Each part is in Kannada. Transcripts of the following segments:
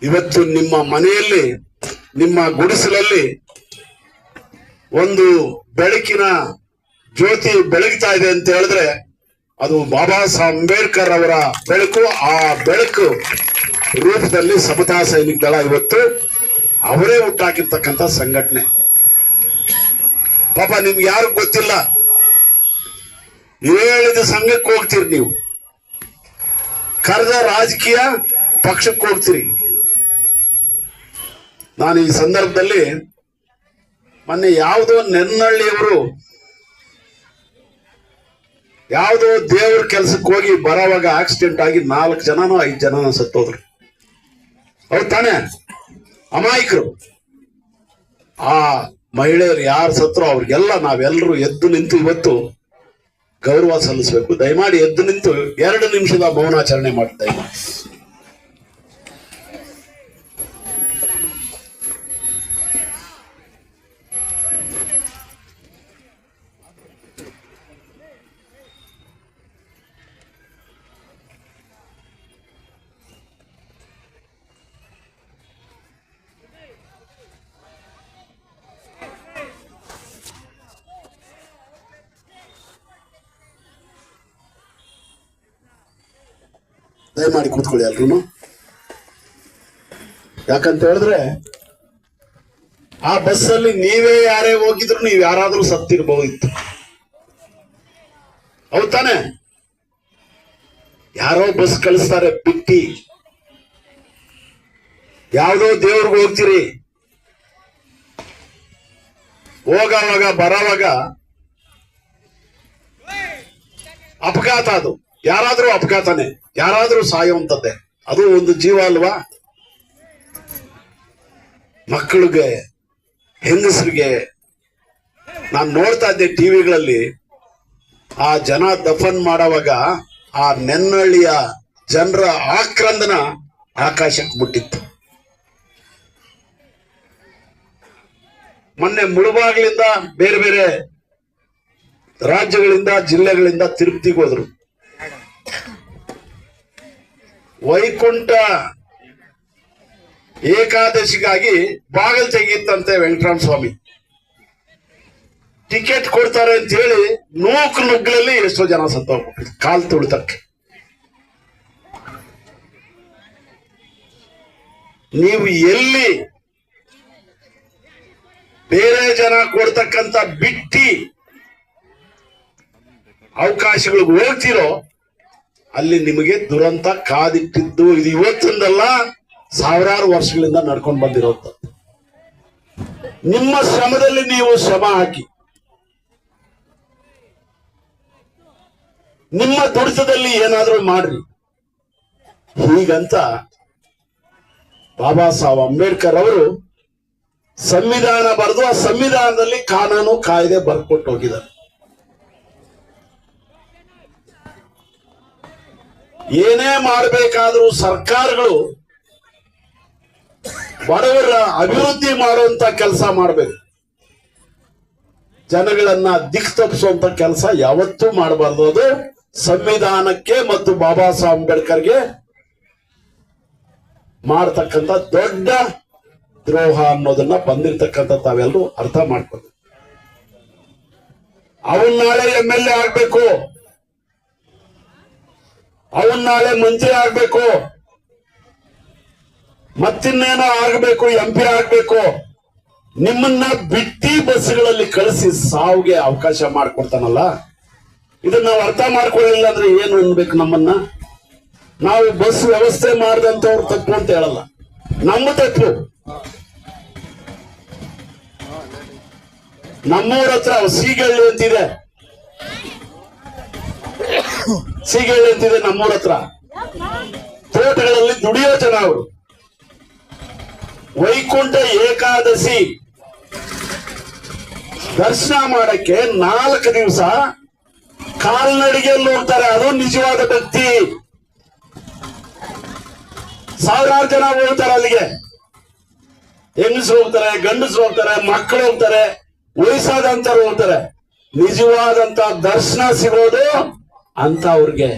ಇವತ್ತು ನಿಮ್ಮ ಮನೆಯಲ್ಲಿ, ನಿಮ್ಮ ಗುಡಿಸಲಲ್ಲಿ ಒಂದು ಬೆಳಕಿನ ಜ್ಯೋತಿ ಬೆಳಗ್ತಾ ಇದೆ ಅಂತ ಹೇಳಿದ್ರೆ ಅದು ಬಾಬಾ ಸಾಹೇಬ್ ಅಂಬೇಡ್ಕರ್ ಅವರ ಬೆಳಕು. ಆ ಬೆಳಕು ರೂಪದಲ್ಲಿ ಸಮತಾ ಸೈನಿಕ ದಳ ಇವತ್ತು ಅವರೇ ಹುಟ್ಟಾಕಿರ್ತಕ್ಕಂಥ ಸಂಘಟನೆ. ಪಾಪ ನಿಮ್ಗೆ ಯಾರು ಗೊತ್ತಿಲ್ಲ, ನೀವೇ ಹೇಳಿದ ಸಂಘಕ್ಕೆ ಹೋಗ್ತೀರಿ, ನೀವು ಕರೆದ ರಾಜಕೀಯ ಪಕ್ಷಕ್ಕೆ ಹೋಗ್ತೀರಿ. ನಾನು ಈ ಸಂದರ್ಭದಲ್ಲಿ ಮೊನ್ನೆ ಯಾವುದೋ ನೆನ್ನಳ್ಳಿಯವರು ಯಾವುದೋ ದೇವ್ರ ಕೆಲ್ಸಕ್ಕೆ ಹೋಗಿ ಬರೋವಾಗ ಆಕ್ಸಿಡೆಂಟ್ ಆಗಿ 4 ಜನನೋ 5 ಜನನೋ ಸತ್ತೋದ್ರು. ಹೌದು ತಾನೆ? ಅಮಾಯಕರು. ಆ ಮಹಿಳೆಯರು ಯಾರು ಸತ್ರು ಅವ್ರಿಗೆಲ್ಲ ನಾವೆಲ್ಲರೂ ಎದ್ದು ನಿಂತು ಇವತ್ತು ಗೌರವ ಸಲ್ಲಿಸಬೇಕು. ದಯಮಾಡಿ ಎದ್ದು ನಿಂತು 2 ನಿಮಿಷದ ಮೌನಾಚರಣೆ ಮಾಡ್ತಾ ಇದ್ದೀನಿ. ದಯಮಾಡಿ ಕೂತ್ಕೊಳ್ಳಿ ಎಲ್ರು. ಯಾಕಂತ ಹೇಳಿದ್ರೆ ಆ ಬಸ್ಸಲ್ಲಿ ನೀವೇ ಯಾರೇ ಹೋಗಿದ್ರು ನೀವು ಯಾರಾದ್ರೂ ಸತ್ತಿರ್ಬಹುದಿತ್ತು. ಹೌದು ತಾನೆ? ಯಾರೋ ಬಸ್ ಕಳಿಸ್ತಾರೆ ಬಿಟ್ಟಿ, ಯಾವ್ದೋ ದೇವ್ರಿಗೆ ಹೋಗ್ತೀರಿ, ಹೋಗವಾಗ ಬರೋವಾಗ ಅಪಘಾತ. ಅದು ಯಾರಾದ್ರೂ ಅಪಘಾತನೇ, ಯಾರಾದ್ರೂ ಸಾಯುವಂತದ್ದೇ. ಅದು ಒಂದು ಜೀವ ಅಲ್ವಾ? ಮಕ್ಕಳಿಗೆ, ಹೆಂಗಸರಿಗೆ ನಾನು ನೋಡ್ತಾ ಇದ್ದೆ ಟಿವಿಗಳಲ್ಲಿ, ಆ ಜನ ದಫನ್ ಮಾಡುವಾಗ ಆ ನೆನ್ನಳ್ಳಿಯ ಜನರ ಆಕ್ರಂದನ ಆಕಾಶಕ್ಕೆ ಮುಟ್ಟಿತ್ತು. ಮೊನ್ನೆ ಮುಳುಬಾಗ್ಲಿಂದ ಬೇರೆ ಬೇರೆ ರಾಜ್ಯಗಳಿಂದ, ಜಿಲ್ಲೆಗಳಿಂದ ತಿರುಪತಿಗೆ ಹೋದ್ರು. ವೈಕುಂಠ ಏಕಾದಶಿಗಾಗಿ ಬಾಗಿಲು ತೆಗೀತಂತೆ ವೆಂಕಟರಾಮ ಸ್ವಾಮಿ. ಟಿಕೆಟ್ ಕೊಡ್ತಾರೆ ಅಂತ ಹೇಳಿ ನುಗ್ಗಲಲ್ಲಿ ಎಷ್ಟೋ ಜನ ಸತ್ತೋಗ್ಬಿಟ್ಟು ಕಾಲ್ ತುಳಿತಕ್ಕೆ. ನೀವು ಎಲ್ಲಿ ಬೇರೆ ಜನ ಕೊಡ್ತಕ್ಕಂತ ಬಿಟ್ಟಿ ಅವಕಾಶಗಳಿಗೆ ಹೋಗ್ತಿರೋ ಅಲ್ಲಿ ನಿಮಗೆ ದುರಂತ ಕಾದಿಟ್ಟಿದ್ದು. ಇದು ಇವತ್ತೊಂದಲ್ಲ, ಸಾವಿರಾರು ವರ್ಷಗಳಿಂದ ನಡ್ಕೊಂಡು ಬಂದಿರೋಂಥ. ನಿಮ್ಮ ಶ್ರಮದಲ್ಲಿ ನೀವು ಶ್ರಮ ಹಾಕಿ, ನಿಮ್ಮ ದುಡಿತದಲ್ಲಿ ಏನಾದ್ರೂ ಮಾಡ್ರಿ. ಹೀಗಂತ ಬಾಬಾ ಸಾಹೇಬ್ ಅಂಬೇಡ್ಕರ್ ಅವರು ಸಂವಿಧಾನ ಬರೆದು ಆ ಸಂವಿಧಾನದಲ್ಲಿ ಕಾನೂನು ಕಾಯ್ದೆ ಬರ್ಕೊಟ್ಟು ಹೋಗಿದ್ದಾರೆ. ಏನೇ ಮಾಡಬೇಕಾದ್ರೂ ಸರ್ಕಾರಗಳು ಬಡವರ ಅಭಿವೃದ್ಧಿ ಮಾಡುವಂತ ಕೆಲಸ ಮಾಡಬೇಕು. ಜನಗಳನ್ನ ದಿಕ್ಕು ತಪ್ಪಿಸುವಂತ ಕೆಲಸ ಯಾವತ್ತೂ ಮಾಡಬಾರ್ದು. ಅದು ಸಂವಿಧಾನಕ್ಕೆ ಮತ್ತು ಬಾಬಾ ಸಾಹೇಬ್ ಅಂಬೇಡ್ಕರ್ಗೆ ಮಾಡತಕ್ಕಂತ ದೊಡ್ಡ ದ್ರೋಹ ಅನ್ನೋದನ್ನ ಬಂದಿರತಕ್ಕಂತ ತಾವೆಲ್ಲರೂ ಅರ್ಥ ಮಾಡ್ಕೊಂಡು, ಅವನ್ ನಾಳೆ MLA ಆಗ್ಬೇಕು, ಅವನ್ ನಾಳೆ ಮಂತ್ರಿ ಆಗ್ಬೇಕು, ಮತ್ತಿನ್ನೇನೋ ಆಗ್ಬೇಕು, MP ಆಗ್ಬೇಕು. ನಿಮ್ಮನ್ನ ಬಿಟ್ಟಿ ಬಸ್ಗಳಲ್ಲಿ ಕಳಿಸಿ ಸಾವಿಗೆ ಅವಕಾಶ ಮಾಡಿಕೊಡ್ತಾನಲ್ಲ, ಇದನ್ನ ನಾವು ಅರ್ಥ ಮಾಡ್ಕೊಳ್ಳಿಲ್ಲ ಅಂದ್ರೆ ಏನು ಅನ್ಬೇಕು ನಮ್ಮನ್ನ? ನಾವು ಬಸ್ ವ್ಯವಸ್ಥೆ ಮಾಡಿದಂತವ್ರು ತಪ್ಪು ಅಂತ ಹೇಳಲ್ಲ, ನಮ್ಮ ತಪ್ಪು. ನಮ್ಮೂರ ಹತ್ರ ಸೀಗಳ್ಳಿ ಅಂತಿದೆ, ಸೀಗಳ್ಳಿ ಅಂತಿದೆ ನಮ್ಮೂರ ಹತ್ರ. ತೋಟಗಳಲ್ಲಿ ದುಡಿಯೋ ಜನ ಅವರು. ವೈಕುಂಠ ಏಕಾದಶಿ ದರ್ಶನ ಮಾಡಕ್ಕೆ 4 ದಿವಸ ಕಾಲ್ನಡಿಗೆಯಲ್ಲಿ ಹೋಗ್ತಾರೆ. ಅದು ನಿಜವಾದ ಭಕ್ತಿ. ಸಾವಿರಾರು ಜನ ಹೋಗ್ತಾರೆ ಅಲ್ಲಿಗೆ. ಹೆಂಗಸರು ಹೋಗ್ತಾರೆ, ಗಂಡಸರು ಹೋಗ್ತಾರೆ, ಮಕ್ಕಳು ಹೋಗ್ತಾರೆ, ವಯಸ್ಸಾದಂತರು ಹೋಗ್ತಾರೆ. ನಿಜವಾದಂತ ದರ್ಶನ ಸಿಗೋದು ಅಂತ ಅವ್ರಿಗೆ.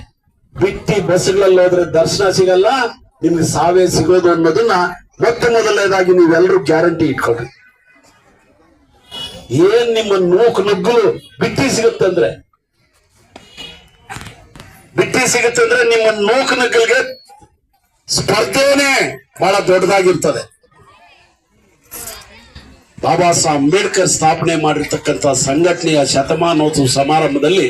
ಬಿಟ್ಟಿ ಬಸ್ಗಳಲ್ಲಿ ಹೋದ್ರೆ ದರ್ಶನ ಸಿಗಲ್ಲ. ನಿಮ್ಗೆ ಸಾವೇ ಸಿಗೋದು ಅನ್ನೋದನ್ನ ಮೊಟ್ಟ ಮೊದಲನೇದಾಗಿ ನೀವೆಲ್ಲರೂ ಗ್ಯಾರಂಟಿ ಇಟ್ಕೊಳ್ರಿ. ಏನ್ ನಿಮ್ಮ ನೂಕು ನುಗ್ಗಲು ಬಿಟ್ಟಿ ಸಿಗುತ್ತಂದ್ರೆ ನಿಮ್ಮ ನೂಕು ನುಗ್ಗಲ್ಗೆ ಸ್ಪರ್ಧೆನೇ ಬಹಳ ದೊಡ್ಡದಾಗಿರ್ತದೆ. ಬಾಬಾ ಸಾಹೇಬ್ ಅಂಬೇಡ್ಕರ್ ಸ್ಥಾಪನೆ ಮಾಡಿರ್ತಕ್ಕಂಥ ಸಂಘಟನೆಯ ಶತಮಾನೋತ್ಸವ ಸಮಾರಂಭದಲ್ಲಿ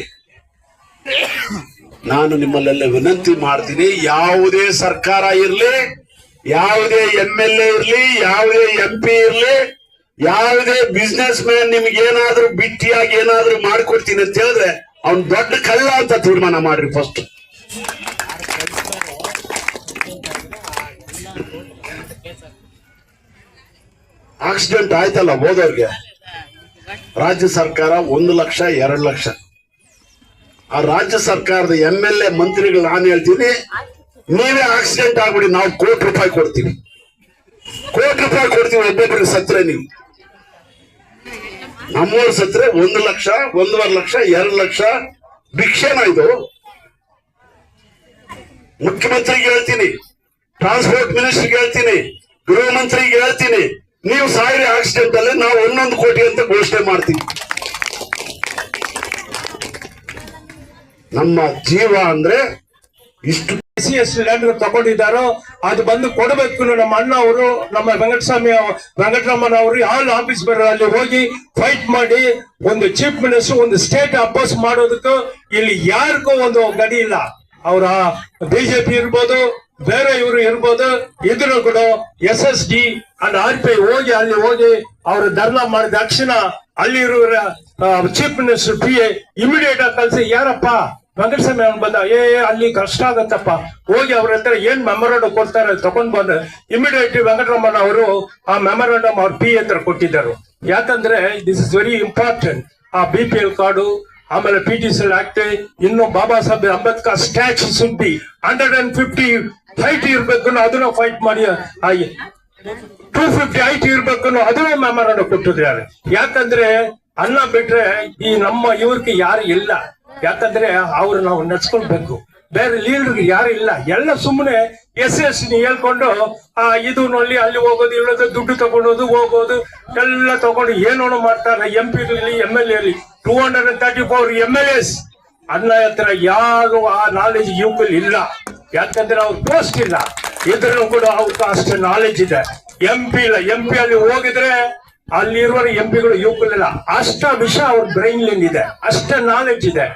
ನಾನು ನಿಮ್ಮಲ್ಲೆಲ್ಲ ವಿನಂತಿ ಮಾಡ್ತೀನಿ, ಯಾವುದೇ ಸರ್ಕಾರ ಇರ್ಲಿ, ಯಾವುದೇ MLA ಇರ್ಲಿ, ಯಾವುದೇ MP ಇರ್ಲಿ, ಯಾವುದೇ ಬಿಸ್ನೆಸ್ ಮ್ಯಾನ್ ನಿಮ್ಗೇನಾದ್ರೂ ಬಿಟ್ಟಿಯಾಗಿ ಏನಾದ್ರೂ ಮಾಡ್ಕೊಡ್ತೀನಿ ಅಂತ ಹೇಳಿದ್ರೆ ಅವ್ನ್ ದೊಡ್ಡ ಕಳ್ಳ ಅಂತ ತೀರ್ಮಾನ ಮಾಡ್ರಿ. ಫಸ್ಟ್ ಆಕ್ಸಿಡೆಂಟ್ ಆಯ್ತಲ್ಲ ಹೋದವ್ರಿಗೆ ರಾಜ್ಯ ಸರ್ಕಾರ 1 ಲಕ್ಷ 2 ಲಕ್ಷ, ಆ ರಾಜ್ಯ ಸರ್ಕಾರದ MLA ಮಂತ್ರಿಗಳು ನಾನು ಹೇಳ್ತೀನಿ, ನೀವೇ ಆಕ್ಸಿಡೆಂಟ್ ಆಗ್ಬಿಡಿ, ನಾವು ₹1 ಕೋಟಿ ಕೊಡ್ತೀವಿ, ₹1 ಕೋಟಿ ಕೊಡ್ತೀವಿ ಒಬ್ಬೊಬ್ಬರಿಗೆ ಸತ್ರೆ. ನೀವು ನಮ್ಮೂರು ಸತ್ರೆ 1 ಲಕ್ಷ 1.5 ಲಕ್ಷ 2 ಲಕ್ಷ ಭಿಕ್ಷೆನ ಇದು. ಮುಖ್ಯಮಂತ್ರಿಗೆ ಹೇಳ್ತೀನಿ, ಟ್ರಾನ್ಸ್ಪೋರ್ಟ್ ಮಿನಿಸ್ಟರ್ಗೆ ಹೇಳ್ತೀನಿ, ಗೃಹ ಮಂತ್ರಿಗೆ ಹೇಳ್ತೀನಿ, ನೀವು ಸಾವಿರ ಆಕ್ಸಿಡೆಂಟ್ ಅಲ್ಲಿ ನಾವು 1 ಕೋಟಿ ಅಂತ ಘೋಷಣೆ ಮಾಡ್ತೀವಿ. ನಮ್ಮ ಜೀವ ಅಂದ್ರೆ ಇಷ್ಟು ಲ್ಯಾಂಡ್ ತಗೊಂಡಿದ್ದಾರೋ ಅದು ಬಂದು ಕೊಡಬೇಕು. ನಮ್ಮ ಅಣ್ಣ ಅವರು, ನಮ್ಮ ವೆಂಕಟರಮಣ ಅವರು ಆಲ್ ಆಫೀಸ್ ಬರೋ ಅಲ್ಲಿ ಹೋಗಿ ಫೈಟ್ ಮಾಡಿ ಒಂದು ಚೀಫ್ ಮಿನಿಸ್ಟರ್ ಒಂದು ಸ್ಟೇಟ್ ಅಪೋಸ್ ಮಾಡೋದಕ್ಕೂ ಇಲ್ಲಿ ಯಾರಿಗೂ ಒಂದು ಗಡಿ ಇಲ್ಲ. ಅವರ ಬಿಜೆಪಿ ಇರ್ಬೋದು, ಬೇರೆ ಇವರು ಇರ್ಬೋದು, ಇದ್ರು ಕೂಡ SSD ಅಂಡ್ RPI ಹೋಗಿ ಅಲ್ಲಿ ಹೋಗಿ ಅವರು ಧರ್ನಾ ಮಾಡಿದ ತಕ್ಷಣ ಅಲ್ಲಿ ಇರುವ ಚೀಫ್ ಮಿನಿಸ್ಟರ್ PA ಇಮಿಡಿಯೇಟ್ ಆಗಿ ಕಳಿಸಿ, ಯಾರಪ್ಪ ವೆಂಕಟಸ್ವಾಮಿ ಅವ್ನು ಬಂದ, ಅಲ್ಲಿ ಕಷ್ಟ ಆಗತ್ತಪ್ಪ, ಹೋಗಿ ಅವ್ರ ಹತ್ರ ಏನ್ ಮೆಮೊರಾಂಡಮ್ ಕೊಡ್ತಾರೆ ತಗೊಂಡ್ ಬಂದು ಇಮಿಡಿಯೇಟ್ ವೆಂಕಟರಮಣ ಅವರು ಆ ಮೆಮೊರಾಂಡಮ್ ಅವ್ರ PA ಹತ್ರ ಕೊಟ್ಟಿದ್ದರು. ಯಾಕಂದ್ರೆ ದಿಸ್ ಇಸ್ ವೆರಿ ಇಂಪಾರ್ಟೆಂಟ್. ಆ BPL ಕಾರ್ಡು, ಆಮೇಲೆ PTCL ಆಕ್ಟ್, ಇನ್ನು Baba Saheb Ambedkar statue should be 150 height ಇರ್ಬೇಕು, ಅದನ್ನ ಫೈಟ್ ಮಾಡಿ 250 ಹೈಟ್ ಇರ್ಬೇಕು, ಅದನ್ನ ಮೆಮೊರಾಂಡಮ್ ಕೊಟ್ಟಿದ್ದಾರೆ. ಯಾಕಂದ್ರೆ ಅನ್ನ ಬಿಟ್ರೆ ಈ ನಮ್ಮ ಇವ್ರಿಗೆ ಯಾರು ಇಲ್ಲ. ಯಾಕಂದ್ರೆ ಅವ್ರು ನಾವು ನಡ್ಸ್ಕೊಳ್ಬೇಕು, ಬೇರೆ ಲೀಡರ್ಗೆ ಯಾರು ಇಲ್ಲ. ಎಲ್ಲ ಸುಮ್ಮನೆ SSD ಹೇಳ್ಕೊಂಡು ಇದು ನೋಡಿ ಅಲ್ಲಿ ಹೋಗೋದು, ಇಲ್ಲದ ದುಡ್ಡು ತಗೊಂಡೋದು ಹೋಗೋದು ಎಲ್ಲ ತಗೊಂಡು ಏನೋ ಮಾಡ್ತಾರೆ. MP ಇರಲಿ MLA ಇರಲಿ, 234 MLAs ಅನ್ನ ಹತ್ರ ಯಾರು ಆ ನಾಲೆಜ್ ಯುವಕಲ್ಲಿ ಇಲ್ಲ. ಯಾಕಂದ್ರೆ ಅವ್ರ ಪೋಸ್ಟ್ ಇಲ್ಲ, ಇದ್ರೂ ಕೂಡ ಅವ್ರಿಗೆ ಅಷ್ಟು ನಾಲೆಜ್ ಇದೆ. MP ಇಲ್ಲ, MP ಅಲ್ಲಿ ಹೋಗಿದ್ರೆ ಅಲ್ಲಿರುವ MPಗಳು ಯುವಕರಿಲ್ಲ, ಅಷ್ಟ ವಿಷಯ ಅವ್ರ ಬ್ರೈನ್ ಇದೆ, ಅಷ್ಟ ನಾಲೆಜ್ ಇದೆ.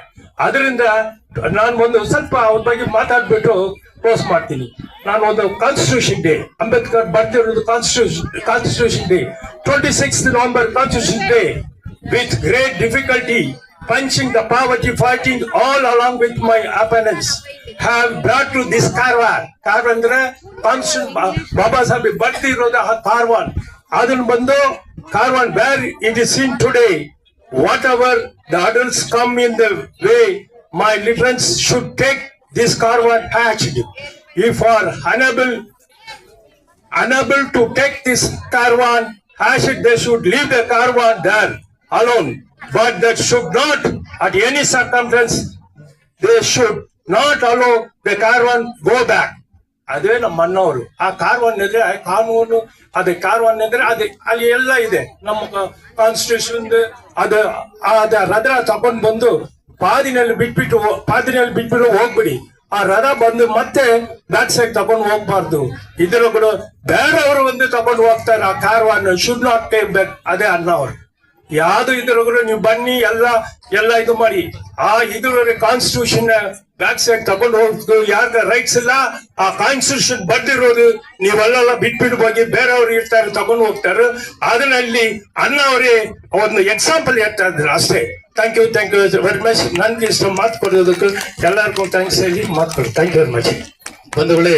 ಅದರಿಂದ ನಾನು ಒಂದು ಸ್ವಲ್ಪ ಅವ್ರ ಬಗ್ಗೆ ಮಾತಾಡ್ಬಿಟ್ಟು ಕ್ಲೋಸ್ ಮಾಡ್ತೀನಿ. ನಾನು ಒಂದು ಕಾನ್ಸ್ಟಿಟ್ಯೂಷನ್ ಡೇ, ಅಂಬೇಡ್ಕರ್ ಬರ್ತಿರೋದು constitution day, 26th November constitution day, with great difficulty punching the poverty, fighting all along with my opponents, have brought to this Karwan. Karwan ಅಂದ್ರೆ ಬಾಬಾ ಸಾಹೇಬ್ ಬರ್ತಿರೋದು ಕಾರ್ವಾನ್. ಅದನ್ನು ಬಂದು Karwan, where it is seen today, whatever the adults come in the way, my friends should take this Karwan hatched. If are unable to take this Karwan hatched, they should leave the Karwan there alone. But that should not, at any circumstance, they should not allow the Karwan go back. ಅದೇ ನಮ್ಮ ಅಣ್ಣವರು. ಆ ಕಾರ್ವಾನ್ ಅಂದ್ರೆ ಕಾನೂನು, ಅದೇ ಕಾರ್ವಾನ್ ಅಂದ್ರೆ ಅದೇ ಅಲ್ಲಿ ಎಲ್ಲ ಇದೆ. ನಮ್ಮ ಕಾನ್ಸ್ಟಿಟ್ಯೂಷನ್ ಅದು ರಥ ತಗೊಂಡ್ ಬಂದು ಪಾದಿನಲ್ಲಿ ಬಿಟ್ಬಿಟ್ಟು ಹೋಗ್ಬಿಡಿ. ಆ ರಥ ಬಂದು ಮತ್ತೆ ಬ್ಯಾಕ್ ಸೈಡ್ ತಗೊಂಡು ಹೋಗ್ಬಾರ್ದು. ಇದ್ರ ಕೂಡ ಬೇರೆಯವರು ಒಂದು ತಗೊಂಡು ಹೋಗ್ತಾರೆ. ಆ ಕಾರ್ವಾನ್ ಶುಡ್ ನಾಟ್ ಟೇಕ್ ಬ್ಯಾಕ್. ಅದೇ ಅಣ್ಣವರು. ಯಾವ್ದು ಇದ್ರೂ ನೀವು ಬನ್ನಿ, ಎಲ್ಲ ಇದು ಮಾಡಿ. ಆ ಇದ್ರ ಕಾನ್ಸ್ಟಿಟ್ಯೂಷನ್ ಬ್ಯಾಕ್ ಸೈಡ್ ತಗೊಂಡು ಹೋಗ್ದು ಯಾರ್ಗ ರೈಟ್ಸ್ ಇಲ್ಲ. ಆ ಕಾನ್ಸ್ಟಿಟ್ಯೂಷನ್ ಬರ್ದಿರೋದು ನೀವೆಲ್ಲ ಬಿಟ್ಬಿಟ್ಟು ಹೋಗಿ ಬೇರೆಯವ್ರು ಇರ್ತಾರೆ ತಗೊಂಡು ಹೋಗ್ತಾರೆ. ಅದರಲ್ಲಿ ಅಣ್ಣ ಅವರೇ ಒಂದು ಎಕ್ಸಾಂಪಲ್ ಹೇಳ್ತಾ ಇದ್ರು ಅಷ್ಟೇ. Thank you very much. ನನ್ಗೆ ಇಷ್ಟ ಮಾತು ಕೊಡೋದಕ್ಕೆ ಎಲ್ಲರಿಗೂ ಥ್ಯಾಂಕ್ಸ್ ಹೇಳಿ ಮಾತು. Thank you very much. ಬಂಧುಗಳೇ,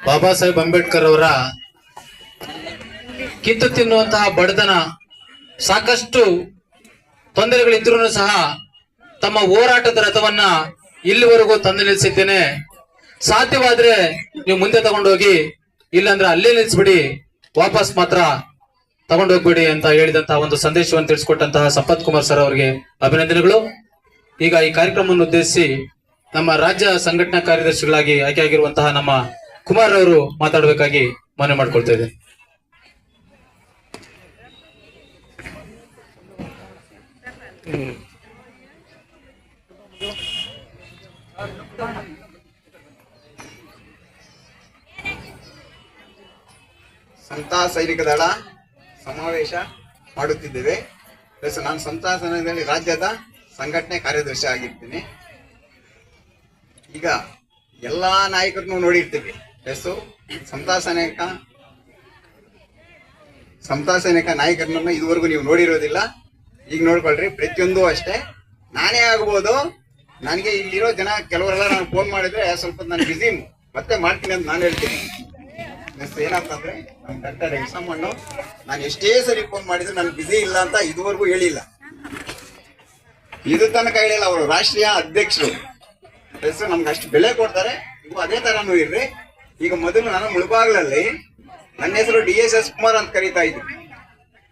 ಬಾಬಾ ಸಾಹೇಬ್ ಅಂಬೇಡ್ಕರ್ ಅವರ ಕಿತ್ತು ತಿನ್ನುವಂತಹ ಬಡತನ, ಸಾಕಷ್ಟು ತೊಂದರೆಗಳಿದ್ರೂ ಸಹ ತಮ್ಮ ಹೋರಾಟದ ರಥವನ್ನ ಇಲ್ಲಿವರೆಗೂ ತಂದು ನಿಲ್ಲಿಸಿದ್ದೇನೆ. ಸಾಧ್ಯವಾದ್ರೆ ನೀವು ಮುಂದೆ ತಗೊಂಡೋಗಿ, ಇಲ್ಲಾಂದ್ರೆ ಅಲ್ಲೇ ನಿಲ್ಲಿಸ್ಬಿಡಿ, ವಾಪಸ್ ಮಾತ್ರ ತಗೊಂಡೋಗ್ಬಿಡಿ ಅಂತ ಹೇಳಿದಂತಹ ಒಂದು ಸಂದೇಶವನ್ನು ತಿಳಿಸಿಕೊಟ್ಟಂತಹ ಸಂಪತ್ ಕುಮಾರ್ ಸರ್ ಅವರಿಗೆ ಅಭಿನಂದನೆಗಳು. ಈಗ ಈ ಕಾರ್ಯಕ್ರಮವನ್ನು ಉದ್ದೇಶಿಸಿ ನಮ್ಮ ರಾಜ್ಯ ಸಂಘಟನಾ ಕಾರ್ಯದರ್ಶಿಗಳಾಗಿ ಆಯ್ಕೆಯಾಗಿರುವಂತಹ ನಮ್ಮ ಕುಮಾರ್ ಅವರು ಮಾತಾಡಬೇಕಾಗಿ ಮನವಿ ಮಾಡ್ಕೊಳ್ತಾ ಇದ್ದೇನೆ. ಸಂತಾ ಸೈನಿಕ ದಳ ಸಮಾವೇಶ ಮಾಡುತ್ತಿದ್ದೇವೆ. ಪ್ಲಸ್ ನಾನು ಸಂತಾ ಸೈನಿಕ ದಳ ರಾಜ್ಯದ ಸಂಘಟನೆ ಕಾರ್ಯದರ್ಶಿ ಆಗಿರ್ತೀನಿ. ಈಗ ಎಲ್ಲಾ ನಾಯಕರನ್ನು ನೋಡಿರ್ತೀವಿ. ಪ್ಲಸ್ ಸಂತಾ ಸೈನಿಕ ನಾಯಕರನ್ನ ಇದುವರೆಗೂ ನೀವು ನೋಡಿರೋದಿಲ್ಲ. ಈಗ ನೋಡ್ಕೊಳ್ರಿ. ಪ್ರತಿಯೊಂದು ಅಷ್ಟೇ. ನಾನೇ ಆಗ್ಬೋದು, ನನಗೆ ಇಲ್ಲಿರೋ ಜನ ಕೆಲವರೆಲ್ಲ ನಾನು ಫೋನ್ ಮಾಡಿದ್ರೆ ಸ್ವಲ್ಪ ನಾನು ಬಿಸಿ ಮತ್ತೆ ಮಾಡ್ತೀನಿ ಅಂತ ನಾನು ಹೇಳ್ತೀನಿ. ಏನಂತಂದ್ರೆ ನಮ್ಮ ಡಾಕ್ಟರ್ ಎಕ್ಸಮ್ಮಣ್ಣು ನಾನು ಎಷ್ಟೇ ಸರಿ ಫೋನ್ ಮಾಡಿದ್ರೆ ನಾನು ಬಿಸಿ ಇಲ್ಲ ಅಂತ ಇದುವರೆಗೂ ಹೇಳಿಲ್ಲ. ಇದು ತನಕ ಹೇಳಿಲ್ಲ. ಅವರು ರಾಷ್ಟ್ರೀಯ ಅಧ್ಯಕ್ಷರು. ಪ್ಲಸ್ ನಮ್ಗೆ ಅಷ್ಟು ಬೆಲೆ ಕೊಡ್ತಾರೆ. ನೀವು ಅದೇ ತರನು ಇರ್ರಿ. ಈಗ ಮೊದಲು ನಾನು ಮುಳಬಾಗ್ಲಲ್ಲಿ ನನ್ನ ಹೆಸರು DSS ಕುಮಾರ್ ಅಂತ ಕರೀತಾ ಇದ್ವಿ.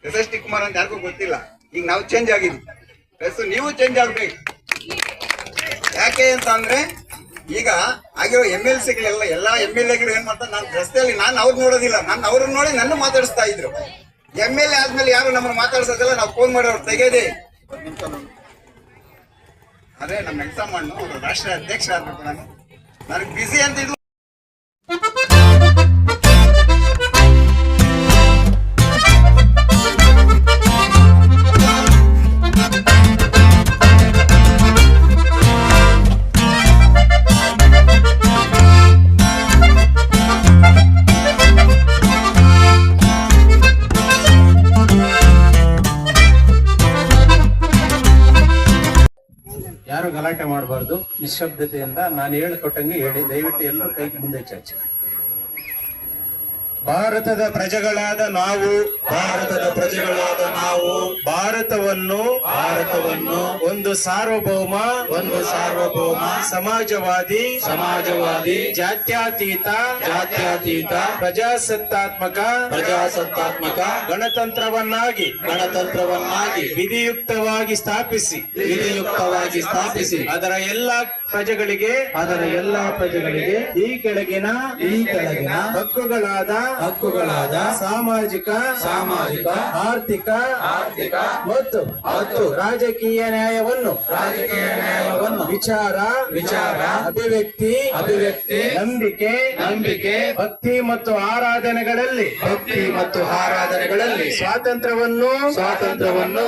SST ಕುಮಾರ್ ಅಂತ ಯಾರಿಗೂ ಗೊತ್ತಿಲ್ಲ. ಈಗ ನಾವು ಚೇಂಜ್ ಆಗಿದ್ವಿ. ಪ್ಲಸ್ ನೀವು ಚೇಂಜ್ ಆಗ್ಬೇಕು. ಯಾಕೆ ಅಂತ ಅಂದ್ರೆ ಈಗ ಆಗಿರೋ MLCಗಳೆಲ್ಲ ಎಲ್ಲಾ MLAಗಳು ಏನ್ ಮಾಡ್ತಾರೆ, ನಾನು ರಸ್ತೆಯಲ್ಲಿ ನಾನು ಅವ್ರು ನೋಡೋದಿಲ್ಲ, ನಾನು ಅವ್ರನ್ನ ನೋಡಿ ನನ್ನ ಮಾತಾಡಿಸ್ತಾ ಇದ್ರು. MLA ಆದ್ಮೇಲೆ ಯಾರು ನಮ್ಮನ್ನ ಮಾತಾಡ್ಸೋದಿಲ್ಲ. ನಾವು ಫೋನ್ ಮಾಡಿ ಅವ್ರು ತೆಗೆದೇ. ಅದೇ ನಮ್ಮ ಎಕ್ಸಾಮ್ ಅನ್ನು ಅವರು ರಾಷ್ಟ್ರೀಯ ಅಧ್ಯಕ್ಷ ಆಗ್ಬೇಕು. ನನಗೆ ಬಿಸಿ ಅಂತ ಇದು. ಯಾರು ಗಲಾಟೆ ಮಾಡಬಾರ್ದು, ನಿಶ್ಶಬ್ದತೆಯಿಂದ ನಾನು ಹೇಳಿಕೊಟ್ಟಂಗೆ ಹೇಳಿ. ದಯವಿಟ್ಟು ಎಲ್ಲರೂ ಕೈ ಮುಂದೆ ಚಾಚಿ. ಭಾರತದ ಪ್ರಜೆಗಳಾದ ನಾವು ಭಾರತವನ್ನು ಒಂದು ಸಾರ್ವಭೌಮ ಸಮಾಜವಾದಿ ಜಾತ್ಯತೀತ ಪ್ರಜಾಸತ್ತಾತ್ಮಕ ಗಣತಂತ್ರವನ್ನಾಗಿ ವಿಧಿಯುಕ್ತವಾಗಿ ಸ್ಥಾಪಿಸಿ ಅದರ ಎಲ್ಲಾ ಪ್ರಜೆಗಳಿಗೆ ಈ ಕೆಳಗಿನ ಹಕ್ಕುಗಳಾದ ಸಾಮಾಜಿಕ ಆರ್ಥಿಕ ಮತ್ತು ರಾಜಕೀಯ ನ್ಯಾಯವನ್ನು ವಿಚಾರ ಅಭಿವ್ಯಕ್ತಿ ನಂಬಿಕೆ ಭಕ್ತಿ ಮತ್ತು ಆರಾಧನೆಗಳಲ್ಲಿ ಸ್ವಾತಂತ್ರ್ಯವನ್ನು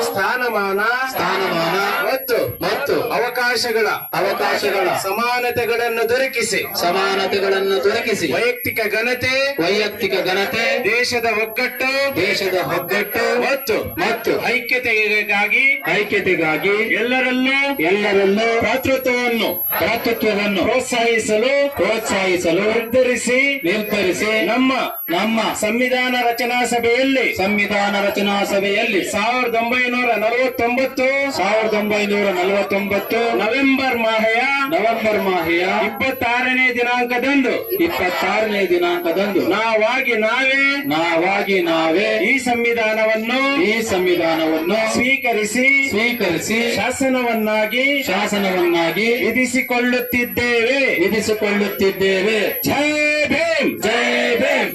ಸ್ಥಾನಮಾನ ಮತ್ತು ಅವಕಾಶಗಳ ಸಮಾನತೆಗಳನ್ನು ದೊರಕಿಸಿ ವೈಯಕ್ತಿಕ ಘನತೆ ದೇಶದ ಒಗ್ಗಟ್ಟು ಮತ್ತು ಐಕ್ಯತೆಗಾಗಿ ಎಲ್ಲರಲ್ಲೂ ಭ್ರಾತೃತ್ವವನ್ನು ಪ್ರೋತ್ಸಾಹಿಸಲು ನಿರ್ಧರಿಸಿ ನಮ್ಮ ಸಂವಿಧಾನ ರಚನಾ ಸಭೆಯಲ್ಲಿ 1949 ನವೆಂಬರ್ ಮಾಹೆಯ 26ನೇ ದಿನಾಂಕದಂದು ನಾವಾಗಿ ನಾವೇ ಈ ಸಂವಿಧಾನವನ್ನು ಸ್ವೀಕರಿಸಿ ಶಾಸನವನ್ನಾಗಿ ವಿಧಿಸಿಕೊಳ್ಳುತ್ತಿದ್ದೇವೆ. ಜೈ ಭೀಮ್.